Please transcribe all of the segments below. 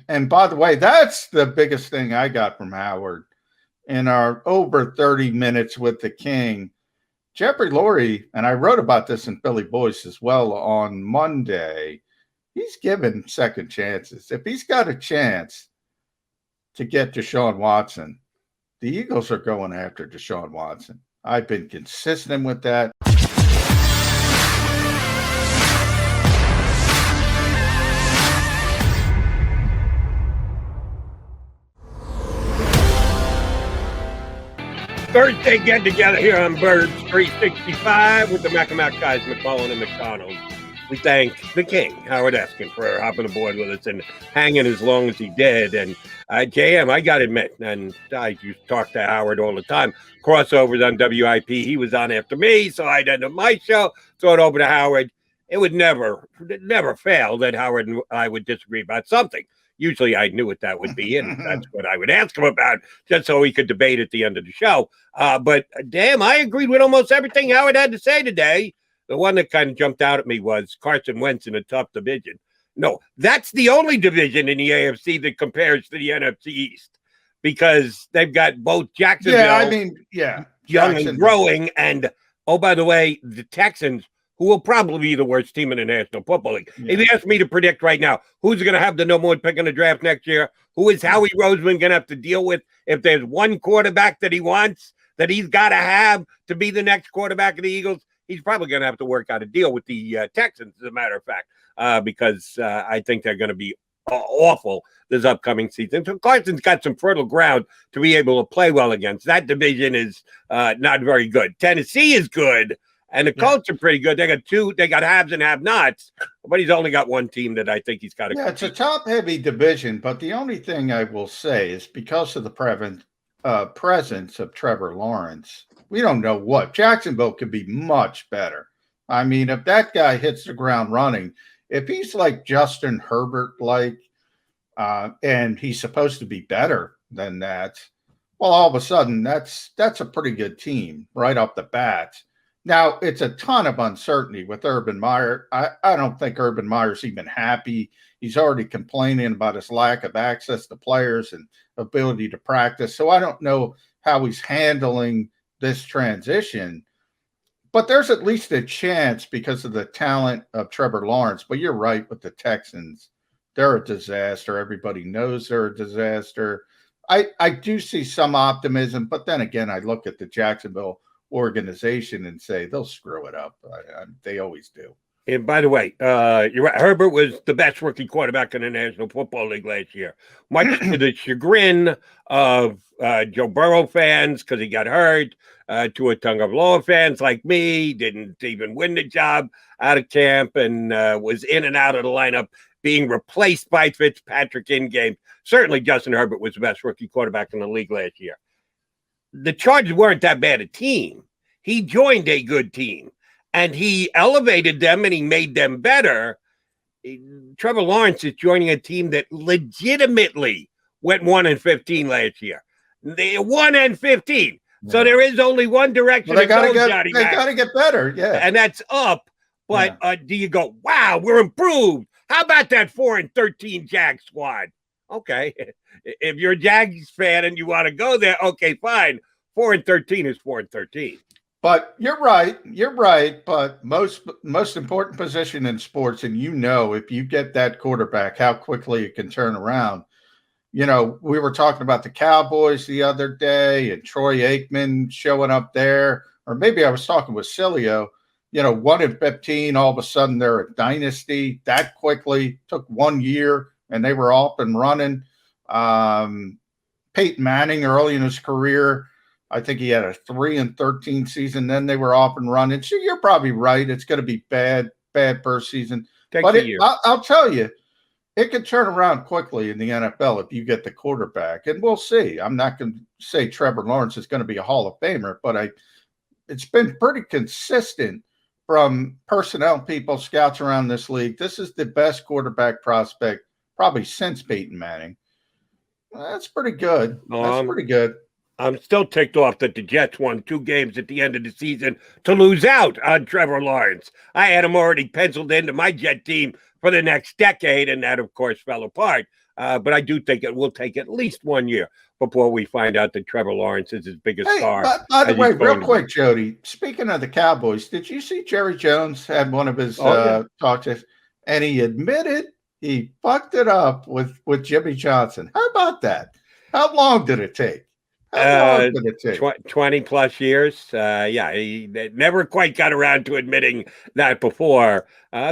And by the way, that's the biggest thing I got from Howard in our over 30 minutes with the King. Jeffrey Lurie, and I wrote about this in Philly Voice as well on Monday, he's given second chances. If he's got a chance to get Deshaun Watson, the Eagles are going after Deshaun Watson. I've been consistent with that. Thursday get together here on Birds 365 with the Mac guys, McCullen and McDonald. We thank the King, Howard Eskin, for hopping aboard with us and hanging as long as he did. And JM, I got to admit, and I used to talk to Howard all the time, crossovers on WIP. He was on after me, so I'd end up my show, throw it over to Howard. It would never fail that Howard and I would disagree about something. Usually I knew what that would be, and that's what I would ask him about, just so we could debate at the end of the show. But damn, I agreed with almost everything Howard had to say today. The one that kind of jumped out at me was Carson Wentz in a tough division. No, that's the only division in the AFC that compares to the NFC East, because they've got both Jacksonville, young and growing, and, oh, by the way, the Texans, who will probably be the worst team in the National Football League. Yeah. If you ask me to predict right now, who's going to have the number one pick in the draft next year? Who is Howie Roseman going to have to deal with if there's one quarterback that he wants, that he's got to have to be the next quarterback of the Eagles? He's probably going to have to work out a deal with the Texans, as a matter of fact, because I think they're going to be awful this upcoming season. So Carson's got some fertile ground to be able to play well against. That division is not very good. Tennessee is good. And the Colts are pretty good. They got two. They got haves and have-nots, but he's only got one team that I think he's got to. Yeah, it's a top-heavy division, but the only thing I will say is because of the presence of Trevor Lawrence, we don't know what. Jacksonville could be much better. I mean, if that guy hits the ground running, if he's like Justin Herbert-like, and he's supposed to be better than that, well, all of a sudden, that's a pretty good team right off the bat. Now, it's a ton of uncertainty with Urban Meyer. I don't think Urban Meyer's even happy. He's already complaining about his lack of access to players and ability to practice. So I don't know how he's handling this transition. But there's at least a chance because of the talent of Trevor Lawrence. But you're right with the Texans. They're a disaster. Everybody knows they're a disaster. I do see some optimism. But then again, I look at the Jacksonville organization and say they'll screw it up. They always do. And by the way, you're right. Herbert was the best rookie quarterback in the National Football League last year, much to the chagrin of Joe Burrow fans because he got hurt, to a ton of Loa fans like me, didn't even win the job out of camp and was in and out of the lineup, being replaced by Fitzpatrick in game. Certainly Justin Herbert was the best rookie quarterback in the league last year. The Chargers weren't that bad a team. He joined a good team, and he elevated them, and he made them better. Trevor Lawrence is joining a team that legitimately went 1-15 last year. They 1-15. Yeah. So there is only one direction. Well, they got to get better, yeah, and that's up. But do you go, wow, we're improved? How about that 4-13 Jag squad? Okay, if you're a Jags fan and you want to go there, okay, fine. 4-13 is 4-13. But you're right. But most important position in sports, and if you get that quarterback, how quickly it can turn around. We were talking about the Cowboys the other day and Troy Aikman showing up there, or maybe I was talking with Cilio. 1-15, all of a sudden they're a dynasty that quickly. Took 1 year. And they were off and running. Peyton Manning, early in his career, I think he had a 3-13 season. Then they were off and running. So you're probably right. It's going to be bad first season. But I'll tell you, it could turn around quickly in the NFL if you get the quarterback. And we'll see. I'm not going to say Trevor Lawrence is going to be a Hall of Famer, but it's been pretty consistent from personnel people, scouts around this league. This is the best quarterback prospect probably since Peyton Manning. That's pretty good. I'm still ticked off that the Jets won 2 games at the end of the season to lose out on Trevor Lawrence. I had him already penciled into my Jet team for the next decade, and that, of course, fell apart. But I do think it will take at least 1 year before we find out that Trevor Lawrence is his biggest Hey, star. by the as way, he's real going to quick, be. Jody, speaking of the Cowboys, did you see Jerry Jones had one of his Oh, yeah. talks, and he admitted he fucked it up with Jimmy Johnson? How about that? How long did it take? How long did it take? 20 plus years. Yeah, he never quite got around to admitting that before.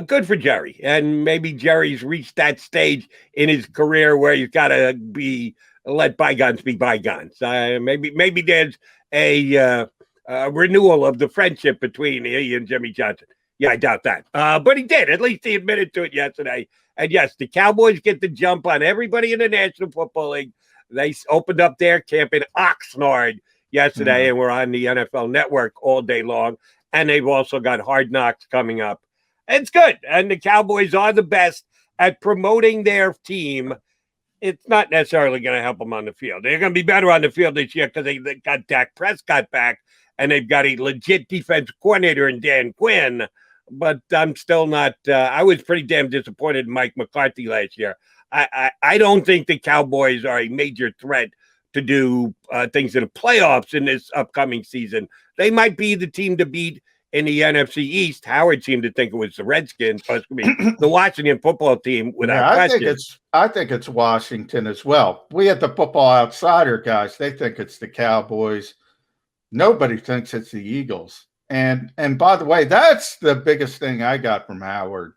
Good for Jerry. And maybe Jerry's reached that stage in his career where he's got to let bygones be bygones. Maybe there's a renewal of the friendship between he and Jimmy Johnson. Yeah, I doubt that. But he did. At least he admitted to it yesterday. And yes, the Cowboys get the jump on everybody in the National Football League. They opened up their camp in Oxnard yesterday, and we're on the NFL Network all day long. And they've also got Hard Knocks coming up. It's good. And the Cowboys are the best at promoting their team. It's not necessarily going to help them on the field. They're going to be better on the field this year because they got Dak Prescott back, and they've got a legit defensive coordinator in Dan Quinn. But I'm still not I was pretty damn disappointed in Mike McCarthy last year. I don't think the Cowboys are a major threat to do things in the playoffs in this upcoming season. They might be the team to beat in the NFC East. Howard seemed to think it was the Redskins, but it's going to be the Washington football team without question. I think it's Washington as well. We at the Football Outsider guys, they think it's the Cowboys. Nobody thinks it's the Eagles. And by the way, that's the biggest thing I got from Howard.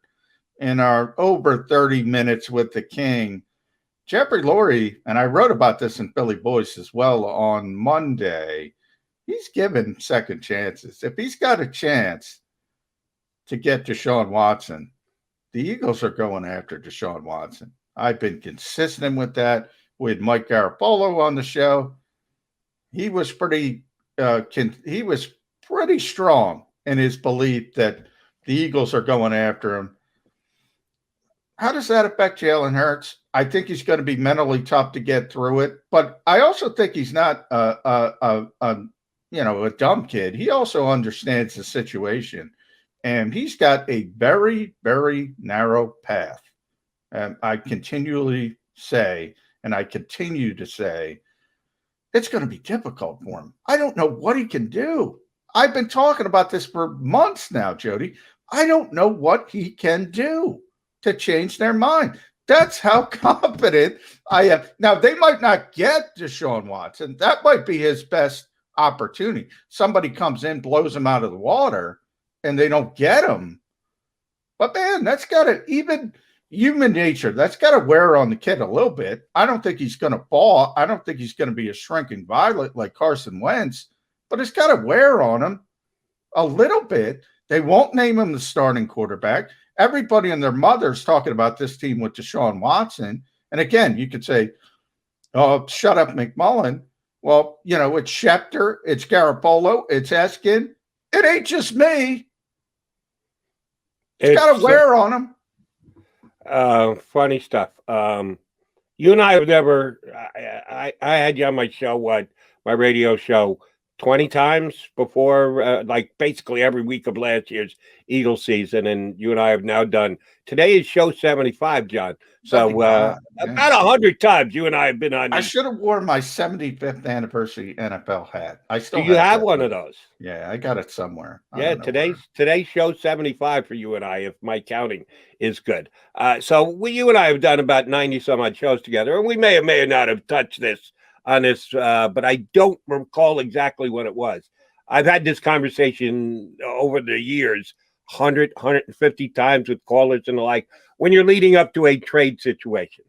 In our over 30 minutes with the King, Jeffrey Lurie, and I wrote about this in Philly Voice as well on Monday, he's given second chances. If he's got a chance to get Deshaun Watson, the Eagles are going after Deshaun Watson. I've been consistent with that. We had Mike Garafolo on the show. He was pretty strong in his belief that the Eagles are going after him. How does that affect Jalen Hurts? I think he's going to be mentally tough to get through it, but I also think he's not a dumb kid. He also understands the situation, and he's got a very, very narrow path. And I continually say, and I continue to say, it's going to be difficult for him. I don't know what he can do. I've been talking about this for months now, Jody. I don't know what he can do to change their mind. That's how confident I am. Now, they might not get Deshaun Watson. That might be his best opportunity. Somebody comes in, blows him out of the water, and they don't get him. But, man, that's got to, even human nature, that's got to wear on the kid a little bit. I don't think he's going to fall. I don't think he's going to be a shrinking violet like Carson Wentz, but it's got to wear on him a little bit. They won't name him the starting quarterback. Everybody and their mother's talking about this team with Deshaun Watson. And again, you could say, oh, shut up, McMullen. Well, it's Schefter, it's Garapolo, it's Eskin. It ain't just me. It's got to wear on him. Funny stuff. You and I have never, I had you on my show, my radio show, 20 times before, like basically every week of last year's Eagles season. And you and I have now done, today is show 75, John. So about 100 times you and I have been on. I should have worn my 75th anniversary NFL hat. I still do you have one of those? Yeah, I got it somewhere. Yeah, today's show 75 for you and I, if my counting is good. So you and I have done about 90 some odd shows together, and we may or may not have touched this on this, but I don't recall exactly what it was. I've had this conversation over the years, 100, 150 times with callers and the like, when you're leading up to a trade situation.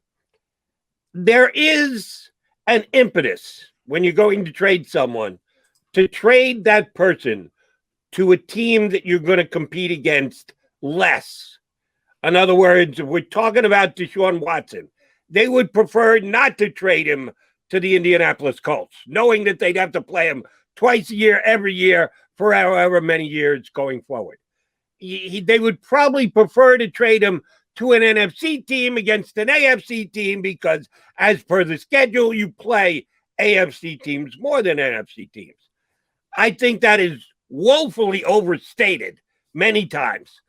There is an impetus when you're going to trade someone to trade that person to a team that you're going to compete against less. In other words, if we're talking about Deshaun Watson, they would prefer not to trade him to the Indianapolis Colts, knowing that they'd have to play him twice a year, every year, for however many years going forward. They would probably prefer to trade him to an NFC team against an AFC team because, as per the schedule, you play AFC teams more than NFC teams. I think that is woefully overstated many times.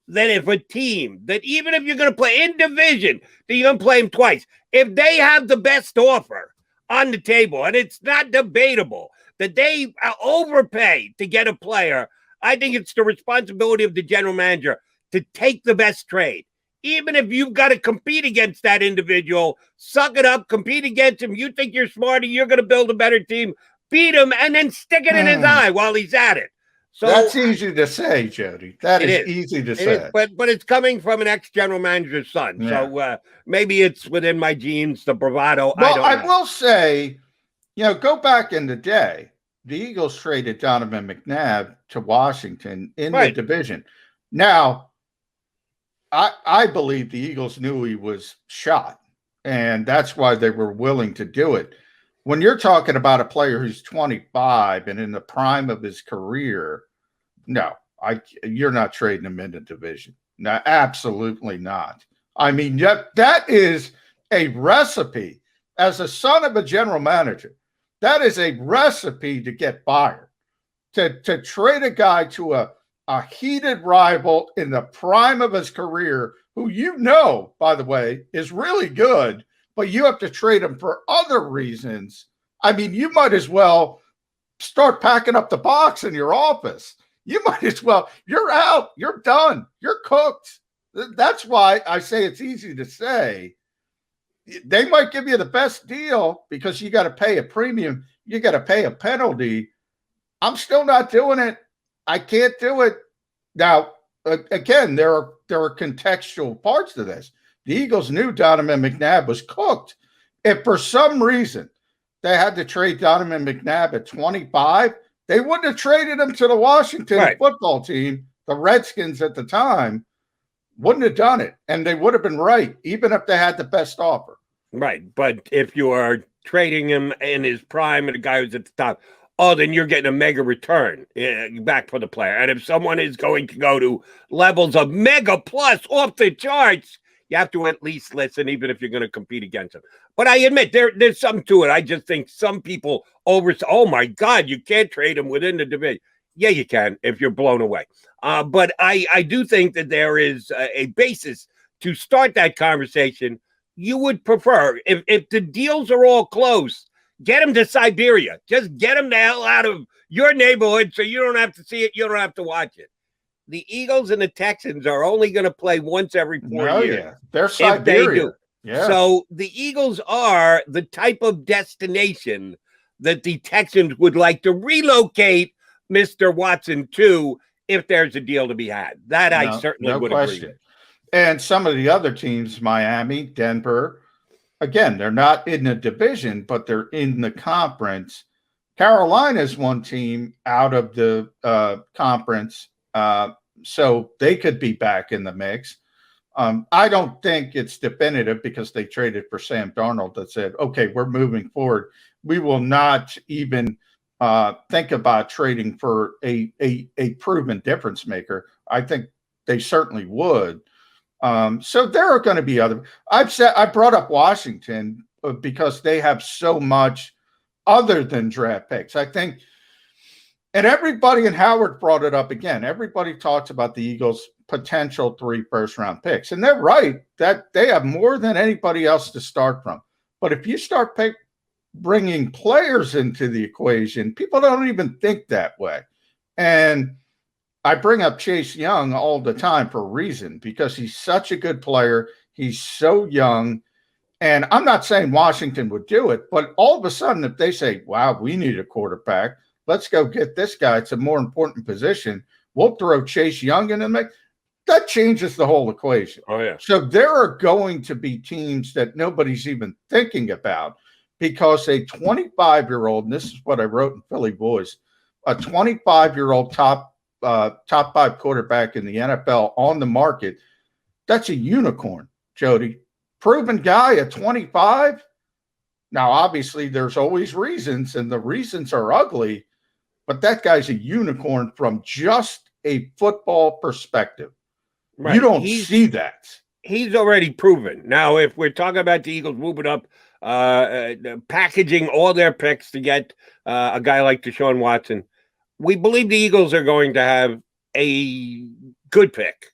that if a team that even if you're going to play in division, that you're going to play them twice, if they have the best offer on the table, and it's not debatable that they overpay to get a player, I think it's the responsibility of the general manager to take the best trade. Even if you've got to compete against that individual, suck it up, compete against him. You think you're smarter, you're going to build a better team, beat him, and then stick it in his eye while he's at it. So that's easy to say, Jody. That is easy to say. But it's coming from an ex-general manager's son. Yeah. So maybe it's within my genes, the bravado. Well, I will say, go back in the day, the Eagles traded Donovan McNabb to Washington in the division. Now, I believe the Eagles knew he was shot, and that's why they were willing to do it. When you're talking about a player who's 25 and in the prime of his career, no, you're not trading him in the division. No, absolutely not. I mean, that is a recipe. As a son of a general manager, that is a recipe to get fired. To trade a guy to a heated rival in the prime of his career, who by the way, is really good, but you have to trade him for other reasons. I mean, you might as well start packing up the box in your office. You might as well. You're out. You're done. You're cooked. That's why I say it's easy to say. They might give you the best deal because you got to pay a premium. You got to pay a penalty. I'm still not doing it. I can't do it. Now, again, there are contextual parts to this. The Eagles knew Donovan McNabb was cooked. If for some reason they had to trade Donovan McNabb at 25, they wouldn't have traded him to the Washington football team. The Redskins at the time wouldn't have done it, and they would have been right, even if they had the best offer. Right, but if you are trading him in his prime and the guy who's at the top, then you're getting a mega return back for the player. And if someone is going to go to levels of mega plus off the charts, you have to at least listen, even if you're going to compete against them. But I admit there's something to it. I just think some people oh my God, you can't trade him within the division. Yeah, you can if you're blown away. But I do think that there is a basis to start that conversation. You would prefer, if the deals are all close, get him to Siberia. Just get him the hell out of your neighborhood so you don't have to see it. You don't have to watch it. The Eagles and the Texans are only going to play once every 4 years. Yeah. They're Siberia. They do. Yeah. So the Eagles are the type of destination that the Texans would like to relocate Mr. Watson to if there's a deal to be had. That I certainly would agree with. And some of the other teams, Miami, Denver, again, they're not in the division, but they're in the conference. Carolina is one team out of the conference, so they could be back in the mix. I don't think it's definitive because they traded for Sam Darnold that said, okay, we're moving forward. We will not even think about trading for a proven difference maker. I think they certainly would. So there are going to be other. I brought up Washington because they have so much other than draft picks. I think, and everybody, and Howard brought it up again. Everybody talks about the Eagles' potential 3 first-round picks, and they're right that they have more than anybody else to start from. But if you start bringing players into the equation, people don't even think that way. And I bring up Chase Young all the time for a reason, because he's such a good player. He's so young. And I'm not saying Washington would do it, but all of a sudden, if they say, wow, we need a quarterback, let's go get this guy. It's a more important position. We'll throw Chase Young in the mix. That changes the whole equation. Oh, yeah. So there are going to be teams that nobody's even thinking about, because a 25-year-old, and this is what I wrote in Philly Voice, a 25-year-old top 5 quarterback in the NFL on the market, that's a unicorn, Jody. Proven guy at 25. Now, obviously, there's always reasons, and the reasons are ugly, but that guy's a unicorn from just a football perspective. Right. You don't see that. He's already proven. Now, if we're talking about the Eagles moving up, packaging all their picks to get a guy like Deshaun Watson, we believe the Eagles are going to have a good pick.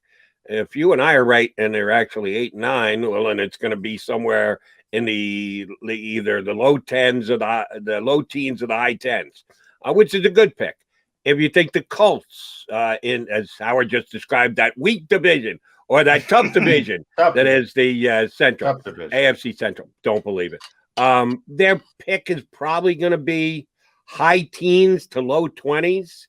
if you and I are right and they're actually 8-9, well, then it's going to be somewhere in either the low tens or the low teens or the high tens, which is a good pick. If you think the Colts, as Howard just described, that weak division or that tough division that is the Central, AFC Central, don't believe it. Their pick is probably going to be high teens to low 20s.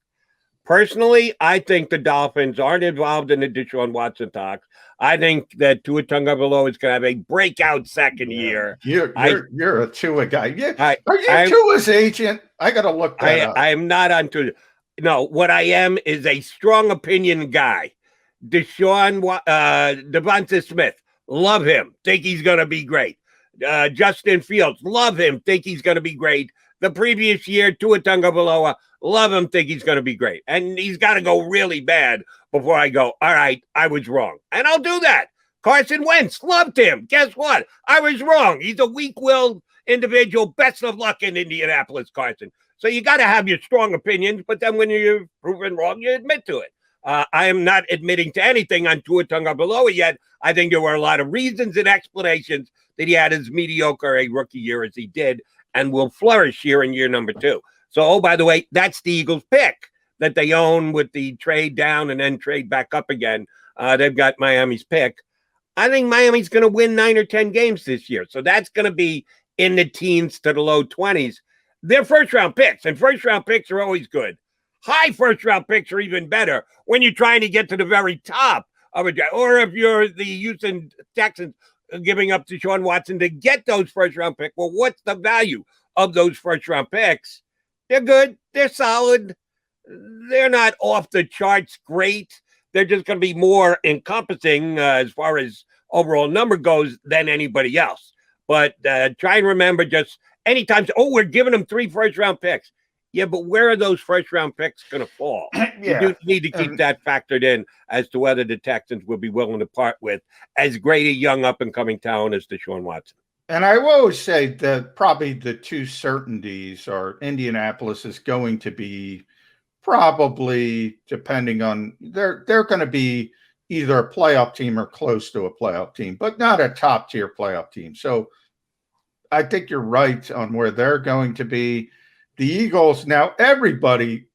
Personally, I think the Dolphins aren't involved in the Deshaun Watson talks. I think that Tua Tagovailoa is going to have a breakout second year. You're a Tua guy. Are you Tua's agent? I got to look that up. I am not on Tua. No, what I am is a strong opinion guy. Devonta Smith, love him. Think he's going to be great. Justin Fields, love him. Think he's going to be great. The previous year, Tua Tagovailoa, love him, think he's going to be great. And he's got to go really bad before I go, all right, I was wrong. And I'll do that. Carson Wentz, loved him. Guess what? I was wrong. He's a weak-willed individual. Best of luck in Indianapolis, Carson. So you got to have your strong opinions, but then when you're proven wrong, you admit to it. I am not admitting to anything on Tua Tagovailoa yet. I think there were a lot of reasons and explanations that he had as mediocre a rookie year as he did and will flourish here in year number 2. So, oh, by the way, that's the Eagles' pick that they own with the trade down and then trade back up again. They've got Miami's pick. I think Miami's going to win 9 or 10 games this year. So that's going to be in the teens to the low 20s. They're first-round picks, and first-round picks are always good. High first-round picks are even better when you're trying to get to the very top of a draft. Or if you're the Houston Texans giving up to Deshaun Watson to get those first-round picks, well, what's the value of those first-round picks? They're good. They're solid. They're not off the charts great. They're just going to be more encompassing as far as overall number goes than anybody else. But try and remember just anytime, we're giving them 3 first-round picks. Yeah, but where are those first-round picks going to fall? You do need to keep that factored in as to whether the Texans will be willing to part with as great a young up-and-coming talent as Deshaun Watson. And I will always say that probably the 2 certainties are Indianapolis is going to be probably, depending on, they're going to be either a playoff team or close to a playoff team, but not a top-tier playoff team. So I think you're right on where they're going to be. The Eagles, now everybody,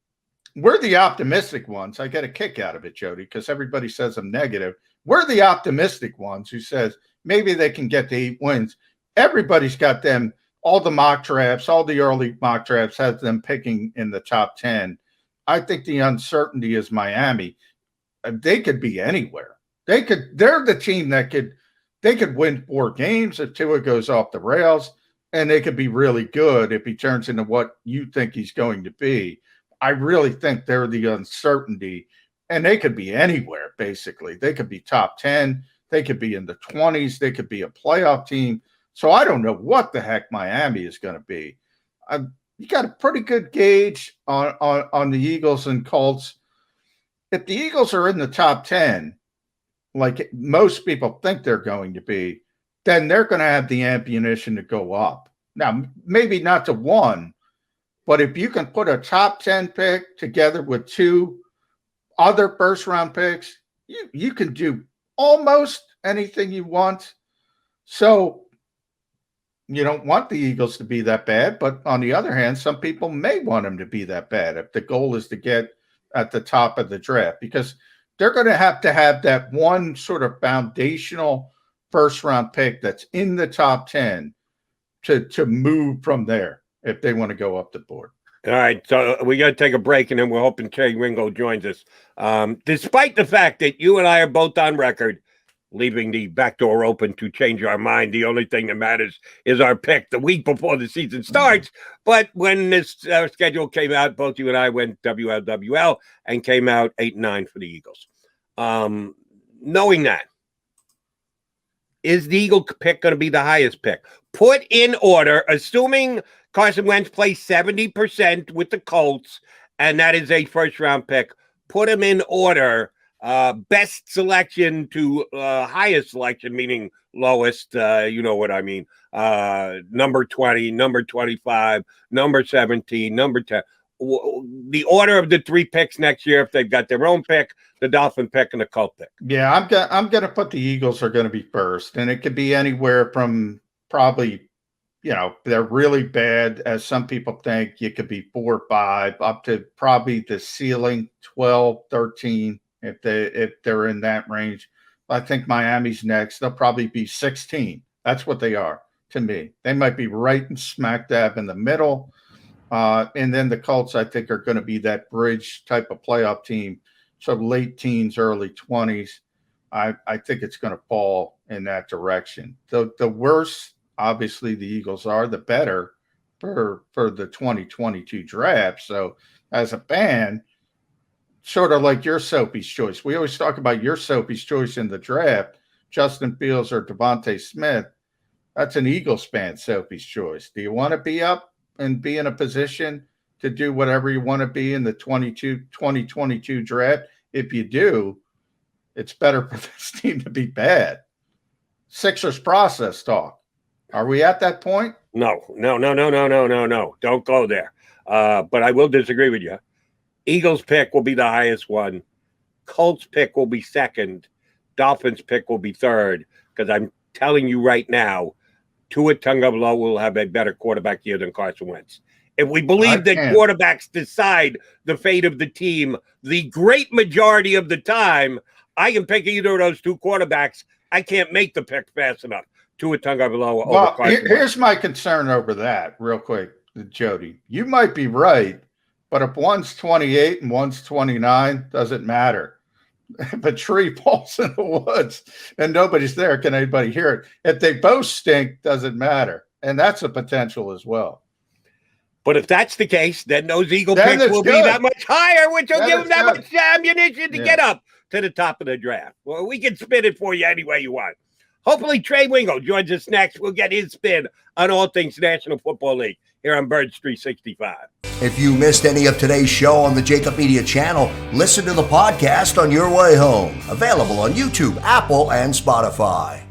we're the optimistic ones. I get a kick out of it, Jody, because everybody says I'm negative. We're the optimistic ones who says maybe they can get to 8 wins. Everybody's got them, all the mock drafts, all the early mock drafts has them picking in the top 10. I think the uncertainty is Miami. They could be anywhere. They're the team that they could win 4 games if Tua goes off the rails. And they could be really good if he turns into what you think he's going to be. I really think they're the uncertainty, and they could be anywhere, basically. They could be top 10. They could be in the 20s. They could be a playoff team. So I don't know what the heck Miami is going to be. You got a pretty good gauge on the Eagles and Colts. If the Eagles are in the top 10, like most people think they're going to be, then they're going to have the ammunition to go up. Now, maybe not to 1, but if you can put a top 10 pick together with 2 other first-round picks, you can do almost anything you want. So you don't want the Eagles to be that bad, but on the other hand, some people may want them to be that bad if the goal is to get at the top of the draft, because they're going to have that one sort of foundational first-round pick that's in the top 10 to move from there if they want to go up the board. All right, so we got to take a break, and then we're hoping Terry Ringo joins us. Despite the fact that you and I are both on record, leaving the back door open to change our mind, the only thing that matters is our pick the week before the season starts. But when this schedule came out, both you and I went WLWL and came out 8-9 for the Eagles. Knowing that, is the Eagle pick going to be the highest pick? Put in order, assuming Carson Wentz plays 70% with the Colts, and that is a first-round pick. Put them in order, best selection to highest selection, meaning lowest, you know what I mean, number 20, number 25, number 17, number 10. the order of the 3 picks next year, if they've got their own pick, the Dolphin pick, and the Colt pick. Yeah, I'm gonna put the Eagles are gonna be first, and it could be anywhere from probably, they're really bad, as some people think. You could be 4 or 5, up to probably the ceiling 12, 13, if they're in that range. I think Miami's next. They'll probably be 16. That's what they are to me. They might be right and smack dab in the middle. And then the Colts, I think, are going to be that bridge type of playoff team. So late teens, early 20s. I think it's going to fall in that direction. The worse, obviously, the Eagles are, the better for the 2022 draft. So as a fan, sort of like your Soapy's choice. We always talk about your Soapy's choice in the draft, Justin Fields or Devontae Smith. That's an Eagles fan Soapy's choice. Do you want to be up and be in a position to do whatever you want to be in the 2022 draft? If you do, it's better for this team to be bad. Sixers process talk. Are we at that point? No. Don't go there. But I will disagree with you. Eagles pick will be the highest one. Colts pick will be second. Dolphins pick will be third. Because I'm telling you right now, Tua Tagovailoa will have a better quarterback year than Carson Wentz. If we believe that quarterbacks decide the fate of the team the great majority of the time, I can pick either of those 2 quarterbacks. I can't make the pick fast enough. Tua Tagovailoa over Carson Wentz. Here's my concern over that, real quick, Jody. You might be right, but if one's 28 and one's 29, doesn't matter. If a tree falls in the woods and nobody's there, can anybody hear it? If they both stink, doesn't matter. And that's a potential as well. But if that's the case, then those Eagle picks will be that much higher, which will give them that much ammunition to get up to the top of the draft. Well, we can spin it for you any way you want. Hopefully, Trey Wingo joins us next. We'll get his spin on all things National Football League here on Birds 365. If you missed any of today's show on the JAKIB Media channel, listen to the podcast on your way home. Available on YouTube, Apple, and Spotify.